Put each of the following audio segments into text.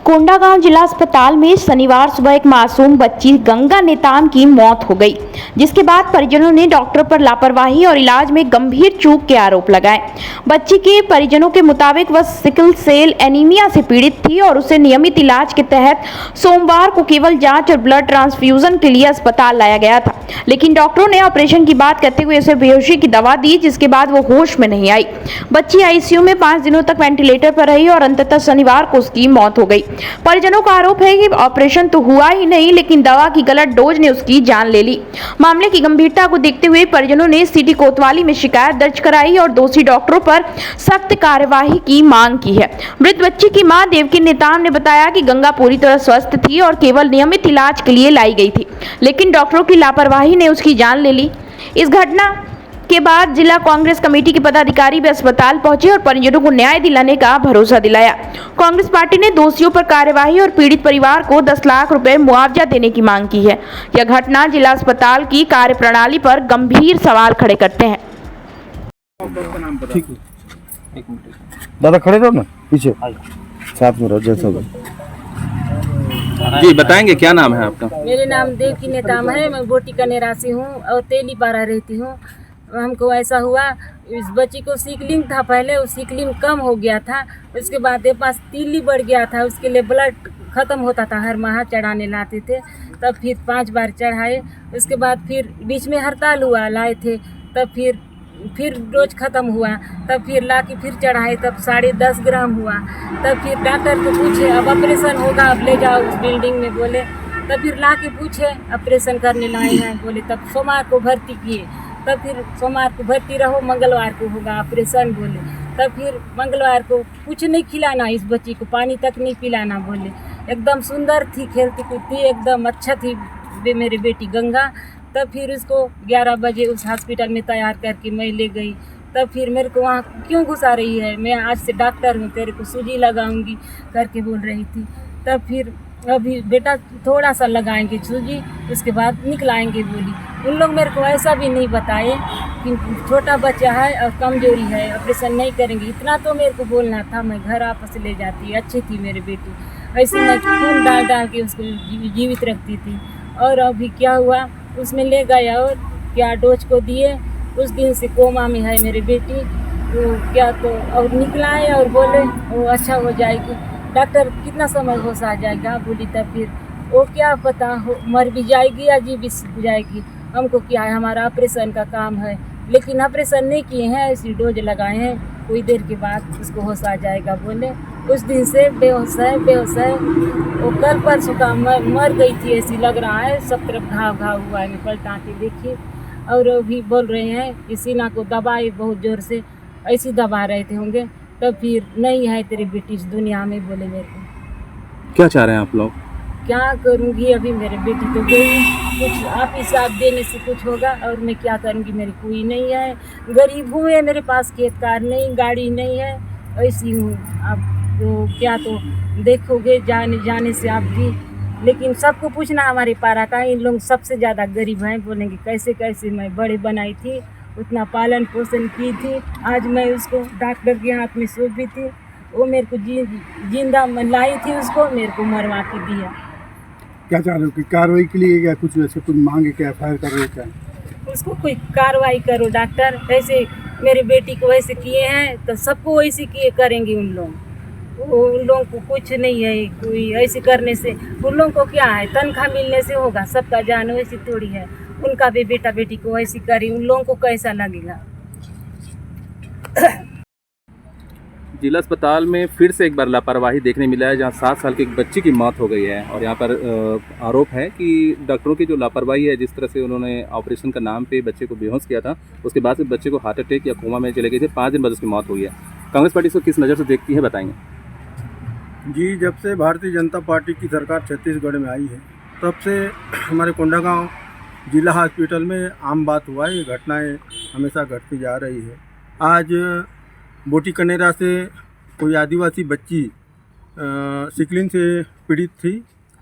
कोंडागांव जिला अस्पताल में शनिवार सुबह एक मासूम बच्ची गंगा नेताम की मौत हो गई, जिसके बाद परिजनों ने डॉक्टर पर लापरवाही और इलाज में गंभीर चूक के आरोप लगाए। बच्ची के परिजनों के मुताबिक वह सिकल सेल एनीमिया से पीड़ित थी और उसे नियमित इलाज के तहत सोमवार को केवल जांच और ब्लड ट्रांसफ्यूजन के लिए अस्पताल लाया गया था, लेकिन डॉक्टरों ने ऑपरेशन की बात करते हुए उसे बेहोशी की दवा दी, जिसके बाद वो होश में नहीं आई। बच्ची आईसीयू में 5 दिनों तक वेंटिलेटर पर रही और अंततः शनिवार को उसकी मौत हो गई। परिजनों का आरोप है कि ऑपरेशन तो हुआ ही नहीं, लेकिन दवा की गलत डोज ने उसकी जान ले ली। मामले की गंभीरता को देखते हुए परिजनों ने सिटी कोतवाली में शिकायत दर्ज कराई और दोषी डॉक्टरों पर सख्त कार्यवाही की मांग की है। मृत बच्ची की मां देवकी नेताम ने बताया कि गंगा पूरी तरह स्वस्थ थी और केवल नियमित इलाज के लिए लाई गई थी, लेकिन डॉक्टरों की लापरवाही ने उसकी जान ले ली। इस घटना के बाद जिला कांग्रेस कमेटी के पदाधिकारी भी अस्पताल पहुंचे और परिजनों को न्याय दिलाने का भरोसा दिलाया। कांग्रेस पार्टी ने दोषियों पर कार्यवाही और पीड़ित परिवार को 10 लाख रुपए मुआवजा देने की मांग की है। यह घटना जिला अस्पताल की कार्यप्रणाली पर गंभीर सवाल खड़े करते हैं। ठीक है, एक मिनट दादा खड़े रहो ना, पीछे साथ में रहो जैसा हो। जी बताएंगे, क्या नाम है आपका? मेरे नाम देवकी नेताम है। मैं बोटी का निवासी हूँ और तेलीपारा रहती हूँ। हमको ऐसा हुआ, इस बच्ची को सिकलिंग था पहले, उस सिकलिंग कम हो गया था। उसके बाद ये पास तीली बढ़ गया था, उसके लिए ब्लड ख़त्म होता था, हर माह चढ़ाने लाते थे। तब फिर 5 बार चढ़ाए। उसके बाद फिर बीच में हड़ताल हुआ, लाए थे। तब फिर डोज ख़त्म हुआ, तब फिर ला के फिर चढ़ाए, तब 10.5 ग्राम हुआ। तब फिर डॉक्टर को पूछे अब ऑपरेशन होगा, अब ले जाओ उस बिल्डिंग में, बोले। तब फिर ला के पूछे ऑपरेशन करने लाए हैं, बोले। तब सोमवार को भर्ती किए। तब फिर सोमवार को भर्ती रहो, मंगलवार को होगा ऑपरेशन, बोले। तब फिर मंगलवार को कुछ नहीं खिलाना, इस बच्ची को पानी तक नहीं पिलाना, बोले। एकदम सुंदर थी, खेलती कूदती एकदम अच्छा थी मेरी बेटी गंगा। तब फिर उसको 11 बजे उस हॉस्पिटल में तैयार करके मैं ले गई। तब फिर मेरे को वहाँ क्यों घुसा रही है, मैं आज से डॉक्टर हूँ, तेरे को सूजी लगाऊंगी करके बोल रही थी। तब फिर अभी बेटा थोड़ा सा लगाएंगे सूजी, उसके बाद निकलाएंगे, बोली। उन लोग मेरे को ऐसा भी नहीं बताए कि छोटा बच्चा है और कमजोरी है, ऑपरेशन नहीं करेंगे। इतना तो मेरे को बोलना था, मैं घर वापस ले जाती। अच्छी थी मेरी बेटी, ऐसे मैं खून डाल के उसको जीवित रखती थी। और अभी क्या हुआ, उसमें ले गए और क्या डोज को दिए। उस दिन से कोमा में है मेरी बेटी। वो क्या तो और निकलाए और बोले वो अच्छा हो जाएगी। डॉक्टर कितना समय होश आ जाएगा, बोली। तब फिर वो क्या पता हो, मर भी जाएगी या जी भी जाएगी, हमको क्या है, हमारा ऑपरेशन का काम है। लेकिन ऑपरेशन नहीं किए हैं, ऐसी डोज लगाए हैं, कोई देर के बाद उसको होश आ जाएगा, बोले। उस दिन से बेहोश है। वो कल परसों का मर गई थी, ऐसी लग रहा है। सब तरफ घाव हुआ है, मैं पलटा के देखी। और अभी बोल रहे हैं कि सीना को दबाए बहुत ज़ोर से, ऐसी दबा रहे थे होंगे। तब फिर नहीं है तेरी बेटी इस दुनिया में, बोले मेरे को। क्या चाह रहे हैं आप लोग? क्या करूँगी, अभी मेरी बेटी तो गई, कुछ आप ही साथ देने से कुछ होगा, और मैं क्या करूँगी, मेरी कोई नहीं है, गरीब हूँ, मेरे पास खेत कार नहीं, गाड़ी नहीं है, ऐसी हूँ। अब तो क्या तो देखोगे जाने से आप भी, लेकिन सबको पूछना हमारे पारा का, इन लोग सबसे ज़्यादा गरीब हैं। बोलेंगे कैसे कैसे मैं बड़े बनाई थी, उतना पालन पोषण की थी, आज मैं उसको डॉक्टर के हाथ में सौंप भी थी। वो मेरे को जिंदा लाई थी, उसको मेरे को मरवा के दिया। क्या चाह रहे हो कि कार्रवाई के लिए या कुछ वैसे कुछ मांगे, क्या FIR कर रहे हो क्या? उसको कोई कार्रवाई करो डॉक्टर, ऐसे मेरे बेटी को वैसे किए हैं तो सबको वैसे किए करेंगे उन लोग। उन लोगों को कुछ नहीं है, कोई ऐसे करने से उन लोगों को क्या है, तनख्वाह मिलने से होगा, सबका जान वैसी थोड़ी है। उनका भी बेटा बेटी को ऐसी करी, उन लोगों को कैसा लगेगा। जिला अस्पताल में फिर से एक बार लापरवाही देखने मिला है, जहां 7 साल की एक बच्ची की मौत हो गई है। और यहां पर आरोप है कि डॉक्टरों की जो लापरवाही है, जिस तरह से उन्होंने ऑपरेशन का नाम पे बच्चे को बेहोश किया था, उसके बाद से बच्चे को हार्ट अटैक या कोमा में चले गए थे। 5 दिन बाद उसकी मौत हुई है। कांग्रेस पार्टी इसको किस नज़र से देखती है, बताएंगे? जी, जब से भारतीय जनता पार्टी की सरकार छत्तीसगढ़ में आई है, तब से हमारे कोंडागांव जिला हॉस्पिटल में आम बात हुआ है, ये घटनाएं हमेशा घटती जा रही है। आज बोटी कनेरा से कोई आदिवासी बच्ची सिकलिंग से पीड़ित थी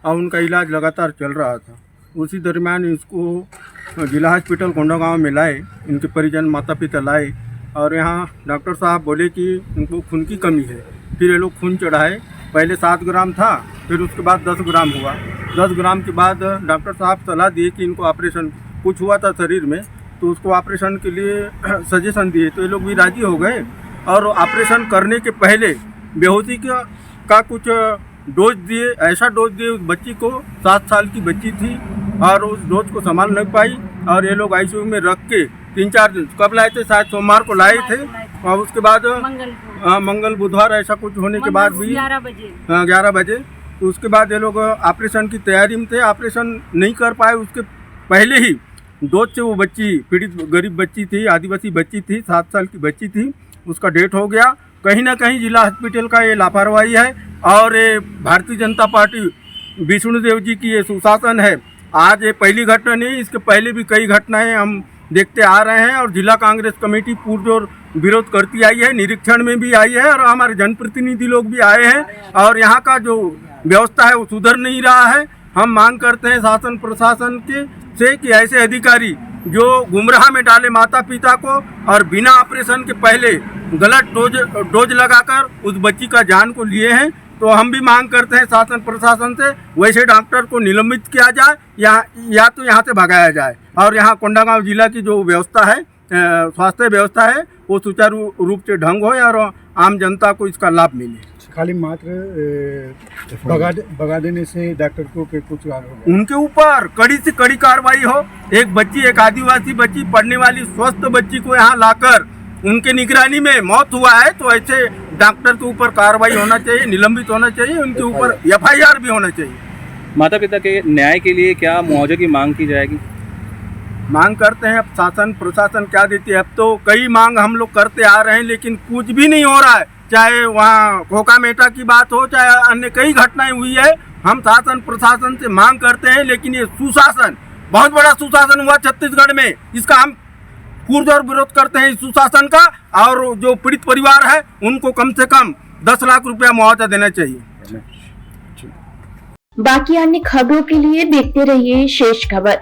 और उनका इलाज लगातार चल रहा था। उसी दरमियान इसको जिला हॉस्पिटल कोंडागांव में लाए, इनके परिजन माता पिता लाए और यहाँ डॉक्टर साहब बोले कि उनको खून की कमी है। फिर ये लोग खून चढ़ाए पहले 7 ग्राम था, फिर उसके बाद 10 ग्राम हुआ। 10 ग्राम के बाद डॉक्टर साहब सलाह दिए कि इनको ऑपरेशन, कुछ हुआ था शरीर में तो उसको ऑपरेशन के लिए सजेशन दिए, तो ये लोग भी राज़ी हो गए। और ऑपरेशन करने के पहले बेहोशी का कुछ डोज दिए, ऐसा डोज दिए उस बच्ची को, 7 साल की बच्ची थी और उस डोज को संभाल नहीं पाई और ये लोग आईसीयू में रख के 3-4 दिन, कब लाए थे, शायद सोमवार को लाए थे और उसके बाद मंगल बुधवार ऐसा कुछ होने के बाद भी 11 बजे तो उसके बाद ये लोग ऑपरेशन की तैयारी में थे, ऑपरेशन नहीं कर पाए। उसके पहले ही डोज से वो बच्ची, पीड़ित गरीब बच्ची थी, आदिवासी बच्ची थी, 7 साल की बच्ची थी, उसका डेथ हो गया। कहीं ना कहीं जिला हॉस्पिटल का ये लापरवाही है और ये भारतीय जनता पार्टी विष्णुदेव जी की ये सुशासन है। आज ये पहली घटना नहीं, इसके पहले भी कई घटनाएं हम देखते आ रहे हैं और जिला कांग्रेस कमेटी पुरजोर विरोध करती आई है, निरीक्षण में भी आई है और हमारे जनप्रतिनिधि लोग भी आए हैं और यहाँ का जो व्यवस्था है वो सुधर नहीं रहा है। हम मांग करते हैं शासन प्रशासन से कि ऐसे अधिकारी जो गुमराह में डाले माता पिता को और बिना ऑपरेशन के पहले गलत डोज लगाकर उस बच्ची का जान को लिए हैं, तो हम भी मांग करते हैं शासन प्रशासन से वैसे डॉक्टर को निलंबित किया जाए या तो यहाँ से भगाया जाए और यहाँ कोंडागांव जिला की जो व्यवस्था है, स्वास्थ्य व्यवस्था है, वो सुचारू रूप से ढंग हो और आम जनता को इसका लाभ मिले। खाली मात्र भगा देने से डॉक्टर को कुछ उनके ऊपर कड़ी से कड़ी कार्रवाई हो। एक बच्ची, एक आदिवासी बच्ची, पढ़ने वाली स्वस्थ बच्ची को यहाँ लाकर उनके निगरानी में मौत हुआ है, तो ऐसे डॉक्टर के ऊपर कार्रवाई होना चाहिए, निलंबित होना चाहिए, उनके ऊपर FIR भी होना चाहिए। माता पिता के न्याय के लिए क्या मुआवजे की मांग की जाएगी? मांग करते हैं, अब शासन प्रशासन क्या देती है। अब तो कई मांग हम लोग करते आ रहे हैं लेकिन कुछ भी नहीं हो रहा है, चाहे वहाँ खोका मेटा की बात हो, चाहे अन्य कई घटनाएं हुई है। हम शासन प्रशासन से मांग करते हैं लेकिन ये सुशासन, बहुत बड़ा सुशासन हुआ छत्तीसगढ़ में, इसका हम पुरजोर विरोध करते हैं इस सुशासन का। और जो पीड़ित परिवार है उनको कम से कम 10 लाख रुपया मुआवजा देना चाहिए। बाकी अन्य खबरों के लिए देखते रहिए शेष खबर।